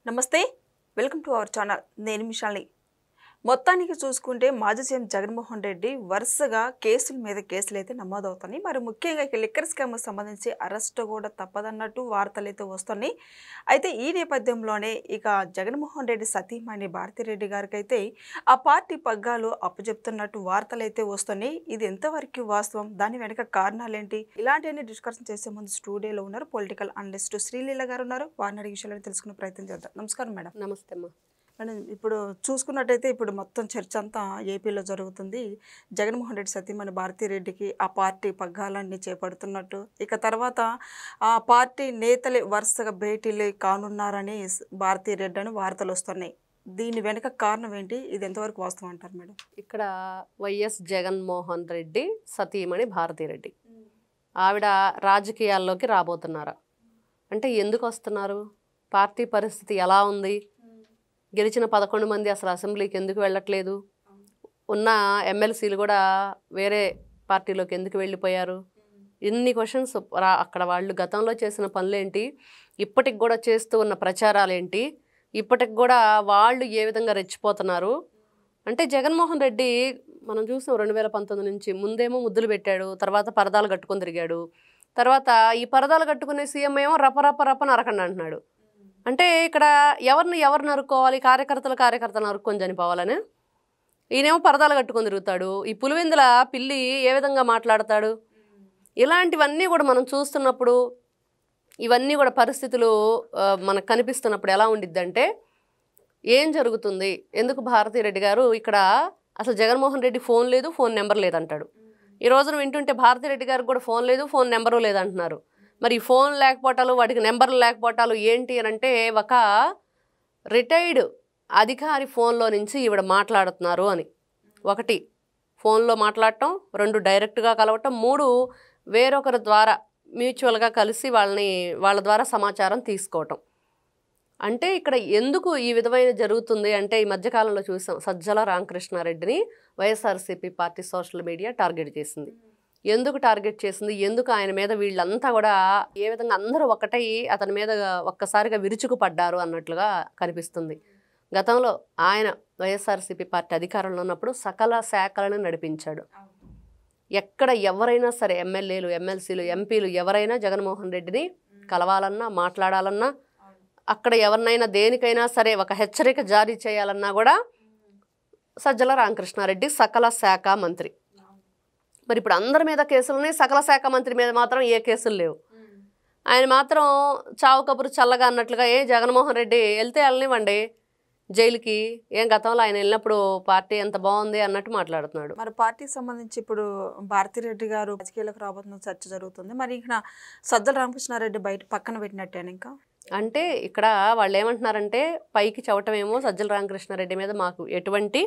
నమస్తే welcome to our channel నేను మిషాల్ని మొత్తానికి చూసుకుంటే మాజీ సీఎం జగన్మోహన్ రెడ్డి వరుసగా కేసుల మీద కేసులు అయితే నమోదవుతున్నాయి. మరి ముఖ్యంగా లిక్కర్ స్కామ్కి సంబంధించి అరెస్ట్ కూడా తప్పదన్నట్టు వార్తలు అయితే వస్తున్నాయి. అయితే ఈ నేపథ్యంలోనే ఇక జగన్మోహన్ రెడ్డి సతీమణి భారతిరెడ్డి గారికి అయితే ఆ పార్టీ పగ్గాలు అప్పచెప్తున్నట్టు వార్తలు అయితే వస్తున్నాయి. ఇది ఎంతవరకు వాస్తవం, దాని వెనక కారణాలు ఏంటి, ఇలాంటివన్నీ డిస్కషన్ చేసే ముందు స్టూడియోలో ఉన్నారు పొలిటికల్ అనలిస్ట్ శ్రీలీల గారు ఉన్నారు. వారిని అడిగే విషయాలను తెలుసుకునే ప్రయత్నం చేద్దాం. నమస్కారం మేడం. నమస్తే అమ్మా. మేడం, ఇప్పుడు చూసుకున్నట్టయితే ఇప్పుడు మొత్తం చర్చ అంతా ఏపీలో జరుగుతుంది. జగన్మోహన్ రెడ్డి సతీమణి భారతిరెడ్డికి ఆ పార్టీ పగ్గాలన్నీ చేపడుతున్నట్టు, ఇక తర్వాత ఆ పార్టీ నేతలు వరుసగా భేటీలు కానున్నారని భారతిరెడ్డి అని వార్తలు వస్తున్నాయి. దీని వెనుక కారణం ఏంటి, ఇది ఎంతవరకు వాస్తవం అంటారు మేడం? ఇక్కడ వైఎస్ జగన్మోహన్ రెడ్డి సతీమణి భారతిరెడ్డి ఆవిడ రాజకీయాల్లోకి రాబోతున్నారా అంటే ఎందుకు వస్తున్నారు, పార్టీ పరిస్థితి ఎలా ఉంది, గెలిచిన 11 మంది అసలు అసెంబ్లీకి ఎందుకు వెళ్ళట్లేదు, ఉన్న ఎమ్మెల్సీలు కూడా వేరే పార్టీలోకి ఎందుకు వెళ్ళిపోయారు, ఇన్ని క్వశ్చన్స్ అక్కడ వాళ్ళు గతంలో చేసిన పనులేంటి, ఇప్పటికి కూడా చేస్తూ ఉన్న ప్రచారాలు ఏంటి, ఇప్పటికి కూడా వాళ్ళు ఏ విధంగా రెచ్చిపోతున్నారు అంటే జగన్మోహన్ రెడ్డి మనం చూసాం 2019 నుంచి ముందేమో ముద్దులు పెట్టాడు, తర్వాత పరదాలు కట్టుకొని తిరిగాడు, తర్వాత ఈ పరదాలు కట్టుకునే సీఎం ఏమో రప నరకండి అంటున్నాడు. అంటే ఇక్కడ ఎవరు నరుక్కోవాలి, కార్యకర్తలు నరుక్కొని చనిపోవాలని ఈయనేమో పరదాలు కట్టుకొని తిరుగుతాడు. ఈ పులివెందుల పిల్లి ఏ విధంగా మాట్లాడతాడు, ఇలాంటివన్నీ కూడా మనం చూస్తున్నప్పుడు, ఇవన్నీ కూడా పరిస్థితులు మనకు కనిపిస్తున్నప్పుడు ఎలా ఉండిద్దంటే ఏం జరుగుతుంది, ఎందుకు భారతిరెడ్డి గారు ఇక్కడ అసలు జగన్మోహన్ రెడ్డి ఫోన్ లేదు, ఫోన్ నెంబర్ లేదంటాడు. ఈ రోజున వింటుంటే భారతిరెడ్డి గారికి కూడా ఫోన్ లేదు, ఫోన్ నెంబరు లేదంటున్నారు. మరి ఈ ఫోన్ లేకపోవటాలు, వాటికి నెంబర్లు లేకపోవటాలు ఏంటి అని అంటే ఒక రిటైర్డ్ అధికారి ఫోన్లో నుంచి ఈవిడ మాట్లాడుతున్నారు అని. 1 ఫోన్లో మాట్లాడటం, 2 డైరెక్ట్గా కలవటం, 3 వేరొకరి ద్వారా మ్యూచువల్గా కలిసి వాళ్ళ ద్వారా సమాచారం తీసుకోవటం. అంటే ఇక్కడ ఎందుకు ఈ విధమైన జరుగుతుంది అంటే ఈ మధ్యకాలంలో చూసాం సజ్జల రామకృష్ణారెడ్డిని YSRCP party social media target చేసింది. ఎందుకు టార్గెట్ చేసింది, ఎందుకు ఆయన మీద వీళ్ళంతా కూడా ఏ విధంగా అందరూ ఒకటై అతని మీద ఒక్కసారిగా విరుచుకుపడ్డారు అన్నట్లుగా కనిపిస్తుంది. గతంలో ఆయన వైఎస్ఆర్సీపీ పార్టీ అధికారంలో ఉన్నప్పుడు సకల శాఖలను నడిపించాడు. ఎక్కడ ఎవరైనా సరే ఎమ్మెల్యేలు, ఎమ్మెల్సీలు, ఎంపీలు ఎవరైనా జగన్మోహన్ రెడ్డిని కలవాలన్నా, మాట్లాడాలన్నా, అక్కడ ఎవరినైనా దేనికైనా సరే ఒక హెచ్చరిక జారీ చేయాలన్నా కూడా సజ్జల రామకృష్ణారెడ్డి సకల శాఖ మంత్రి. మరి ఇప్పుడు అందరి మీద కేసులున్నాయి, సకల శాఖ మంత్రి మీద మాత్రం ఏ కేసులు లేవు. ఆయన మాత్రం చావు కబురు చల్లగా అన్నట్లుగా జగన్మోహన్ రెడ్డి వెళ్తే వెళ్ళనివ్వండి జైలుకి, గతంలో ఆయన వెళ్ళినప్పుడు పార్టీ ఎంత బాగుంది అన్నట్టు మాట్లాడుతున్నాడు. మరి పార్టీకి సంబంధించి ఇప్పుడు భారతిరెడ్డి గారు రాజకీయాలకు రాబోతున్న చర్చ జరుగుతుంది. మరి ఇక్కడ సజ్జల రామకృష్ణారెడ్డి బయట పక్కన పెట్టినట్టేనా? ఇంకా అంటే ఇక్కడ వాళ్ళు ఏమంటున్నారంటే పైకి చెప్పటమేమో సజ్జల రామకృష్ణారెడ్డి మీద మాకు ఎటువంటి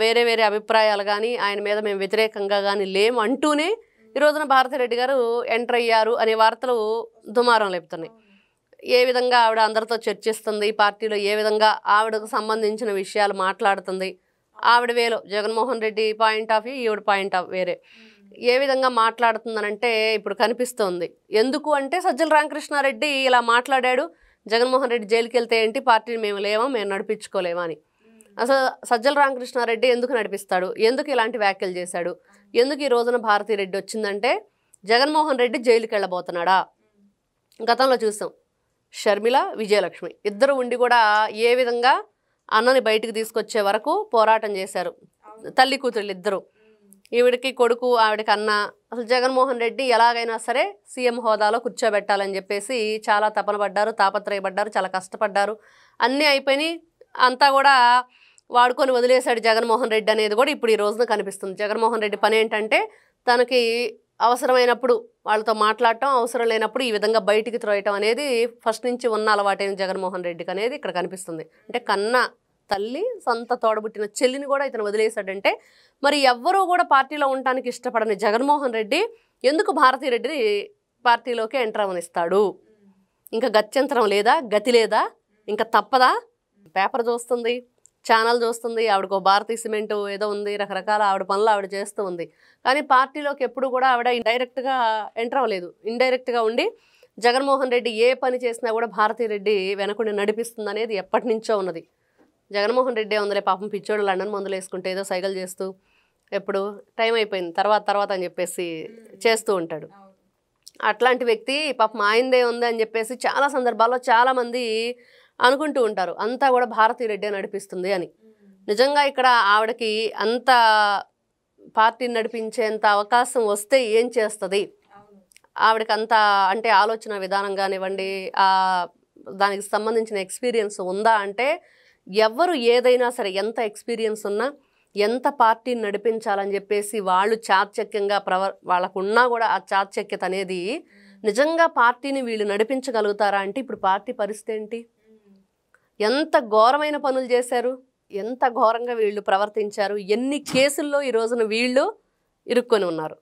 వేరే అభిప్రాయాలు కానీ ఆయన మీద మేము వ్యతిరేకంగా కానీ లేము అంటూనే ఈ రోజున భారతిరెడ్డి గారు ఎంటర్ అయ్యారు అనే వార్తలు దుమారం లేపుతున్నాయి. ఏ విధంగా ఆవిడ అందరితో చర్చిస్తుంది, పార్టీలో ఏ విధంగా ఆవిడకు సంబంధించిన విషయాలు మాట్లాడుతుంది, ఆవిడ వేలో Jaganmohan Reddy point of view, ఈవిడ పాయింట్ ఆఫ్ వేరే, ఏ విధంగా మాట్లాడుతుందనంటే ఇప్పుడు కనిపిస్తోంది. ఎందుకు అంటే సజ్జల రామకృష్ణారెడ్డి ఇలా మాట్లాడాడు, జగన్మోహన్ రెడ్డి జైలుకి వెళ్తే ఏంటి, పార్టీని మేము నడిపించుకోలేమా అని. అసలు సజ్జల రామకృష్ణారెడ్డి ఎందుకు నడిపిస్తాడు, ఎందుకు ఇలాంటి వ్యాఖ్యలు చేశాడు, ఎందుకు ఈ రోజున భారతిరెడ్డి వచ్చిందంటే జగన్మోహన్ రెడ్డి జైలుకి వెళ్ళబోతున్నాడా. గతంలో చూసాం షర్మిల, విజయలక్ష్మి ఇద్దరు ఉండి కూడా ఏ విధంగా అన్నని బయటికి తీసుకొచ్చే వరకు పోరాటం చేశారు, తల్లి కూతురు ఇద్దరు. ఈవిడికి కొడుకు, ఆవిడకి అన్న. అసలు జగన్మోహన్ రెడ్డి ఎలాగైనా సరే సీఎం హోదాలో కూర్చోబెట్టాలని చెప్పేసి చాలా తపన పడ్డారు, తాపత్రయపడ్డారు, చాలా కష్టపడ్డారు. అన్నీ అయిపోయినాయి, అంతా కూడా వాడుకొని వదిలేశాడు జగన్మోహన్ రెడ్డి అనేది కూడా ఇప్పుడు ఈ రోజున కనిపిస్తుంది. జగన్మోహన్ రెడ్డి పని ఏంటంటే తనకి అవసరమైనప్పుడు వాళ్ళతో మాట్లాడటం, అవసరం లేనప్పుడు ఈ విధంగా బయటికి త్రోయటం అనేది ఫస్ట్ నుంచి ఉన్న అలవాటైన జగన్మోహన్ రెడ్డికి అనేది ఇక్కడ కనిపిస్తుంది. అంటే కన్న తల్లి, సొంత తోడబుట్టిన చెల్లిని కూడా ఇతను వదిలేశాడంటే మరి ఎవ్వరూ కూడా పార్టీలో ఉండటానికి ఇష్టపడని జగన్మోహన్ రెడ్డి ఎందుకు భారతిరెడ్డిని పార్టీలోకి ఎంటర్ అవనిస్తాడు? ఇంకా గత్యంతరం లేదా, గతి లేదా, ఇంకా తప్పదా? పేపర్ చూస్తుంది, ఛానల్ చూస్తుంది, ఆవిడకు భారతీయ సిమెంటు ఏదో ఉంది, రకరకాల ఆవిడ పనులు ఆవిడ చేస్తూ ఉంది. కానీ పార్టీలోకి ఎప్పుడు కూడా ఆవిడ ఇండైరెక్ట్గా ఎంటర్ అవ్వలేదు. ఇండైరెక్ట్గా ఉండి జగన్మోహన్ రెడ్డి ఏ పని చేసినా కూడా భారతిరెడ్డి వెనకుండి నడిపిస్తుంది అనేది ఎప్పటి నుంచో ఉన్నది. జగన్మోహన్ రెడ్డి ఉందిలే పాపం పిచ్చోడు లండన్ మందులు వేసుకుంటే ఏదో సైకిల్ చేస్తూ ఎప్పుడు టైం అయిపోయింది తర్వాత అని చెప్పేసి చేస్తూ ఉంటాడు. అట్లాంటి వ్యక్తి పాపం ఆయనదే ఉంది అని చెప్పేసి చాలా సందర్భాల్లో చాలామంది అనుకుంటూ ఉంటారు అంతా కూడా భారతిరెడ్డి నడిపిస్తుంది అని. నిజంగా ఇక్కడ ఆవిడకి అంత పార్టీని నడిపించేంత అవకాశం వస్తే ఏం చేస్తుంది, ఆవిడకి అంత అంటే ఆలోచన విధానం కానివ్వండి, దానికి సంబంధించిన ఎక్స్పీరియన్స్ ఉందా అంటే ఎవరు ఏదైనా సరే ఎంత ఎక్స్పీరియన్స్ ఉన్నా ఎంత పార్టీని నడిపించాలని చెప్పేసి వాళ్ళు చాకచక్యంగా వాళ్ళకున్నా కూడా ఆ చాకచక్యత అనేది నిజంగా పార్టీని వీళ్ళు నడిపించగలుగుతారా అంటే ఇప్పుడు పార్టీ పరిస్థితి ఏంటి? ఎంత ఘోరమైన పనులు చేశారు, ఎంత ఘోరంగా వీళ్ళు ప్రవర్తించారు, ఎన్ని కేసుల్లో ఈ రోజున వీళ్ళు ఇరుక్కొని ఉన్నారు.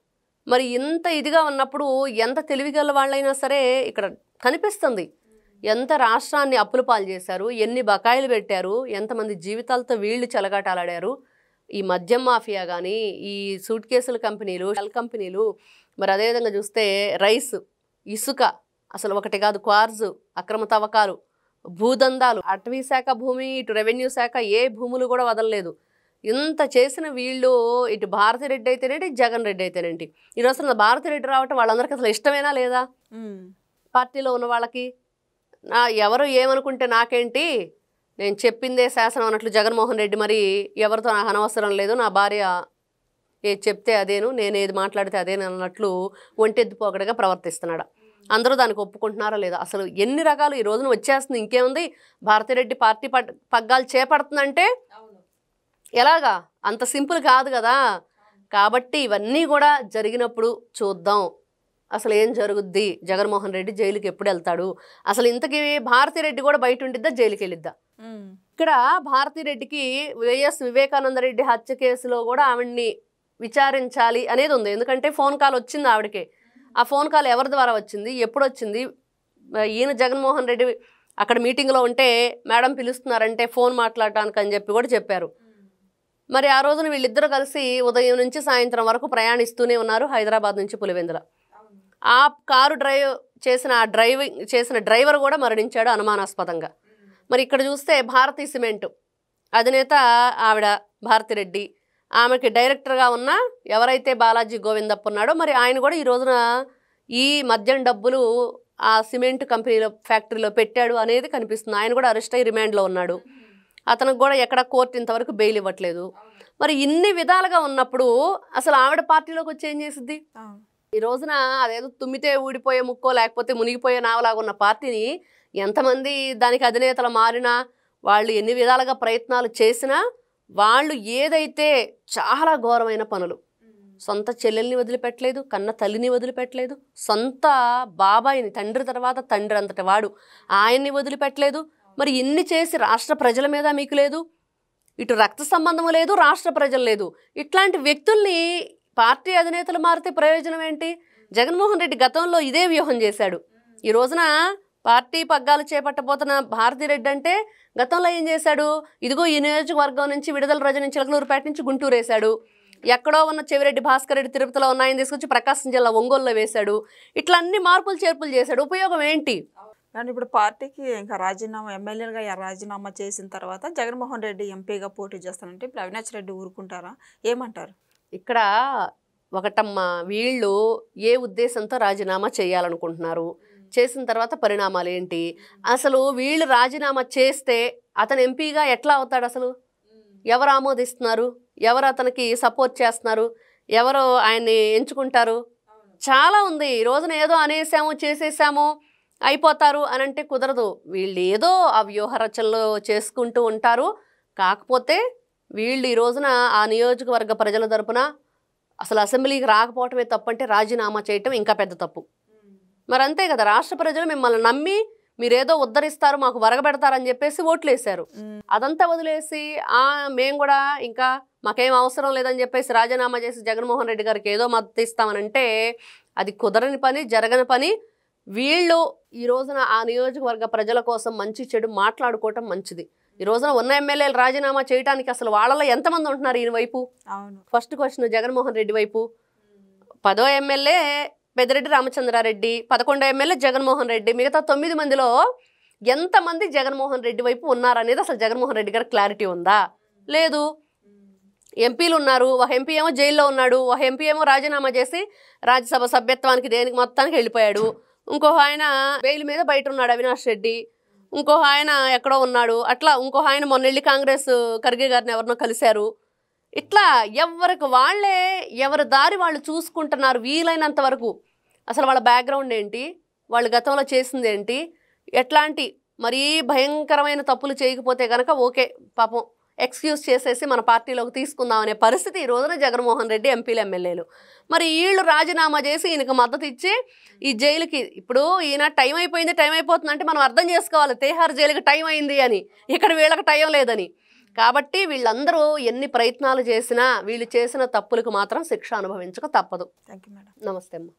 మరి ఇంత ఇదిగా ఉన్నప్పుడు ఎంత తెలివిగల వాళ్ళైనా సరే ఇక్కడ కనిపిస్తుంది ఎంత రాష్ట్రాన్ని అప్పుల పాలు చేశారు, ఎన్ని బకాయిలు పెట్టారు, ఎంతమంది జీవితాలతో వీళ్ళు చెలగాటాలాడారు. ఈ మద్యం మాఫియా కానీ, ఈ సూట్ కేసుల కంపెనీలు, షెల్ కంపెనీలు, మరి అదేవిధంగా చూస్తే రైస్, ఇసుక, అసలు ఒకటి కాదు క్వార్జు, అక్రమ తవ్వకాలు, భూదందాలు, అటవీ శాఖ భూమి, ఇటు రెవెన్యూ శాఖ ఏ భూములు కూడా వదలలేదు. ఇంత చేసిన వీళ్ళు ఇటు భారతిరెడ్డి అయితేనేంటి, జగన్ రెడ్డి అయితేనేంటి, ఈరోజు అసలు భారతిరెడ్డి రావటం వాళ్ళందరికీ అసలు ఇష్టమేనా లేదా? పార్టీలో ఉన్న వాళ్ళకి ఎవరు ఏమనుకుంటే నాకేంటి, నేను చెప్పిందే శాసనం అన్నట్లు జగన్మోహన్ రెడ్డి మరి ఎవరితో నాకు అనవసరం లేదు, నా భార్య ఏది చెప్తే అదేను, నేను ఏది మాట్లాడితే అదేను అన్నట్లు ఒంటెద్దుపోకడగా ప్రవర్తిస్తున్నాడు. అందరూ దానికి ఒప్పుకుంటున్నారా లేదా? అసలు ఎన్ని రకాలు ఈ రోజున వచ్చేస్తుంది. ఇంకేముంది, భారతిరెడ్డి పార్టీ పగ్గాలు చేపడుతుందంటే ఎలాగా, అంత సింపుల్ కాదు కదా. కాబట్టి ఇవన్నీ కూడా జరిగినప్పుడు చూద్దాం అసలు ఏం జరుగుద్ది, జగన్మోహన్ రెడ్డి జైలుకి ఎప్పుడు వెళ్తాడు, అసలు ఇంతకీ భారతిరెడ్డి కూడా బయట ఉండిద్దా, జైలుకి వెళ్ళిద్దా? ఇక్కడ భారతిరెడ్డికి వైఎస్ వివేకానందరెడ్డి హత్య కేసులో కూడా ఆవిడ్ని విచారించాలి అనేది ఉంది. ఎందుకంటే ఫోన్ కాల్ వచ్చింది ఆవిడకే. ఆ ఫోన్ కాల్ ఎవరి ద్వారా వచ్చింది, ఎప్పుడు వచ్చింది, ఈయన జగన్మోహన్ రెడ్డి అక్కడ మీటింగ్లో ఉంటే మేడం పిలుస్తున్నారంటే ఫోన్ మాట్లాడటానికి అని చెప్పి కూడా చెప్పారు. మరి ఆ రోజున వీళ్ళిద్దరూ కలిసి ఉదయం నుంచి సాయంత్రం వరకు ప్రయాణిస్తూనే ఉన్నారు హైదరాబాద్ నుంచి పులివెందుల. ఆ కారు డ్రైవింగ్ చేసిన డ్రైవర్ కూడా మరణించాడు అనుమానాస్పదంగా. మరి ఇక్కడ చూస్తే భారతీ సిమెంట్ అధినేత ఆవిడ భారతిరెడ్డి, ఆమెకి డైరెక్టర్గా ఉన్న ఎవరైతే బాలాజీ గోవిందప్ప ఉన్నాడో మరి ఆయన కూడా ఈ రోజున ఈ మద్యం డబ్బులు ఆ సిమెంట్ కంపెనీలో ఫ్యాక్టరీలో పెట్టాడు అనేది కనిపిస్తుంది. ఆయన కూడా అరెస్ట్ అయ్యి రిమాండ్లో ఉన్నాడు. అతనికి కూడా ఎక్కడ కోర్టు ఇంతవరకు బెయిల్ ఇవ్వట్లేదు. మరి ఇన్ని విధాలుగా ఉన్నప్పుడు అసలు ఆవిడ పార్టీలోకి వచ్చి ఏం చేసిద్ది? ఈ రోజున అదేదో తుమ్మితే ఊడిపోయే ముక్కో లేకపోతే మునిగిపోయే నావలాగా ఉన్న పార్టీని ఎంతమంది దానికి అధినేతలు మారినా, వాళ్ళు ఎన్ని విధాలుగా ప్రయత్నాలు చేసినా, వాళ్ళు ఏదైతే చాలా ఘోరమైన పనులు, సొంత చెల్లెల్ని వదిలిపెట్టలేదు, కన్న తల్లిని వదిలిపెట్టలేదు, సొంత బాబాయిని, తండ్రి తర్వాత తండ్రి అంతటి వాడు ఆయన్ని వదిలిపెట్టలేదు. మరి ఇన్ని చేసి రాష్ట్ర ప్రజల మీద మీకు లేదు, ఇటు రక్త సంబంధము లేదు, రాష్ట్ర ప్రజలు లేదు. ఇట్లాంటి వ్యక్తుల్ని పార్టీ అధినేతలు మారితే ప్రయోజనం ఏంటి? జగన్మోహన్ రెడ్డి గతంలో ఇదే వ్యూహం చేశాడు. ఈ రోజున పార్టీ పగ్గాలు చేపట్టబోతున్న భారతిరెడ్డి అంటే గతంలో ఏం చేశాడు? ఇదిగో ఈ నియోజకవర్గం నుంచి విడుదల రజని చిలకలూరుపేట నుంచి గుంటూరు వేశాడు, ఎక్కడో ఉన్న చెవిరెడ్డి భాస్కర్ రెడ్డి తిరుపతిలో ఉన్నాయని తీసుకొచ్చి ప్రకాశం జిల్లా ఒంగోలులో వేశాడు. ఇట్లా అన్ని మార్పులు చేర్పులు చేశాడు. ఉపయోగం ఏంటి? కానీ ఇప్పుడు పార్టీకి ఇంకా రాజీనామా, ఎమ్మెల్యేలుగా రాజీనామా చేసిన తర్వాత జగన్మోహన్ రెడ్డి ఎంపీగా పోటీ చేస్తానంటే ఇప్పుడు అవినాష్ రెడ్డి ఊరుకుంటారా? ఏమంటారు? ఇక్కడ ఒకటమ్మా, వీళ్ళు ఏ ఉద్దేశంతో రాజీనామా చేయాలనుకుంటున్నారు, చేసిన తర్వాత పరిణామాలు ఏంటి, అసలు వీళ్ళు రాజీనామా చేస్తే అతను ఎంపీగా ఎట్లా అవుతాడు, అసలు ఎవరు ఆమోదిస్తున్నారు, ఎవరు అతనికి సపోర్ట్ చేస్తున్నారు, ఎవరు ఆయన్ని ఎంచుకుంటారు, చాలా ఉంది. ఈ రోజున ఏదో అనేసాము చేసేసాము అయిపోతారు అని అంటే కుదరదు. వీళ్ళు ఏదో ఆ వ్యూహ రచనలు చేసుకుంటూ ఉంటారు. కాకపోతే వీళ్ళు ఈ రోజున ఆ నియోజకవర్గ ప్రజల తరపున అసలు అసెంబ్లీకి రాకపోవటమే తప్పంటే రాజీనామా చేయటం ఇంకా పెద్ద తప్పు. మరి అంతే కదా, రాష్ట్ర ప్రజలు మిమ్మల్ని నమ్మి మీరేదో ఉద్ధరిస్తారు, మాకు వరగబెడతారని చెప్పేసి ఓట్లు వేశారు. అదంతా వదిలేసి మేము కూడా ఇంకా మాకేం అవసరం లేదని చెప్పేసి రాజీనామా చేసి జగన్మోహన్ రెడ్డి గారికి ఏదో మద్దతు ఇస్తామనంటే అది కుదరని పని, జరగని పని. వీళ్ళు ఈ రోజున ఆ నియోజకవర్గ ప్రజల కోసం మంచి చెడు మాట్లాడుకోవటం మంచిది. ఈ రోజున ఉన్న ఎమ్మెల్యేలు రాజీనామా చేయడానికి అసలు వాళ్ళలో ఎంతమంది ఉంటున్నారు ఈయన వైపు? ఫస్ట్ క్వశ్చన్ జగన్మోహన్ రెడ్డి వైపు. 10వ ఎమ్మెల్యే పెద్దిరెడ్డి రామచంద్రారెడ్డి, 11 ఎమ్మెల్యే జగన్మోహన్ రెడ్డి, మిగతా 9 మందిలో ఎంతమంది జగన్మోహన్ రెడ్డి వైపు ఉన్నారనేది అసలు జగన్మోహన్ రెడ్డి గారికి క్లారిటీ ఉందా? లేదు. ఎంపీలు ఉన్నారు, ఒక ఎంపీ ఏమో జైల్లో ఉన్నాడు, ఒక ఎంపీ ఏమో రాజీనామా చేసి రాజ్యసభ సభ్యత్వానికి దేనికి మొత్తానికి వెళ్ళిపోయాడు, ఇంకొక ఆయన బెయిల్ మీద బయట ఉన్నాడు అవినాష్ రెడ్డి, ఇంకొక ఆయన ఎక్కడో ఉన్నాడు, అట్లా ఇంకొక ఆయన మొన్న వెళ్ళి కాంగ్రెస్ ఖర్గే గారిని ఎవరినో కలిశారు. ఇట్లా ఎవరికి వాళ్ళే ఎవరి దారి వాళ్ళు చూసుకుంటున్నారు వీలైనంత వరకు. అసలు వాళ్ళ బ్యాక్గ్రౌండ్ ఏంటి, వాళ్ళు గతంలో చేసింది ఏంటి, ఎట్లాంటి మరీ భయంకరమైన తప్పులు చేయకపోతే కనుక ఓకే పాపం ఎక్స్క్యూజ్ చేసేసి మన పార్టీలోకి తీసుకుందాం అనే పరిస్థితి ఈ రోజున జగన్మోహన్ రెడ్డి ఎంపీలు ఎమ్మెల్యేలు. మరి వీళ్ళు రాజీనామా చేసి ఈయనకు మద్దతు ఇచ్చి ఈ జైలుకి ఇప్పుడు ఈయన టైం అయిపోయింది, టైం అయిపోతుంది అంటే మనం అర్థం చేసుకోవాలి తిహార్ జైలుకి టైం అయింది అని, ఇక్కడ వీళ్ళకి టైం లేదని. కాబట్టి వీళ్ళందరూ ఎన్ని ప్రయత్నాలు చేసినా వీళ్ళు చేసిన తప్పులకు మాత్రం శిక్ష అనుభవించక తప్పదు. Thank you madam. నమస్తే అమ్మ.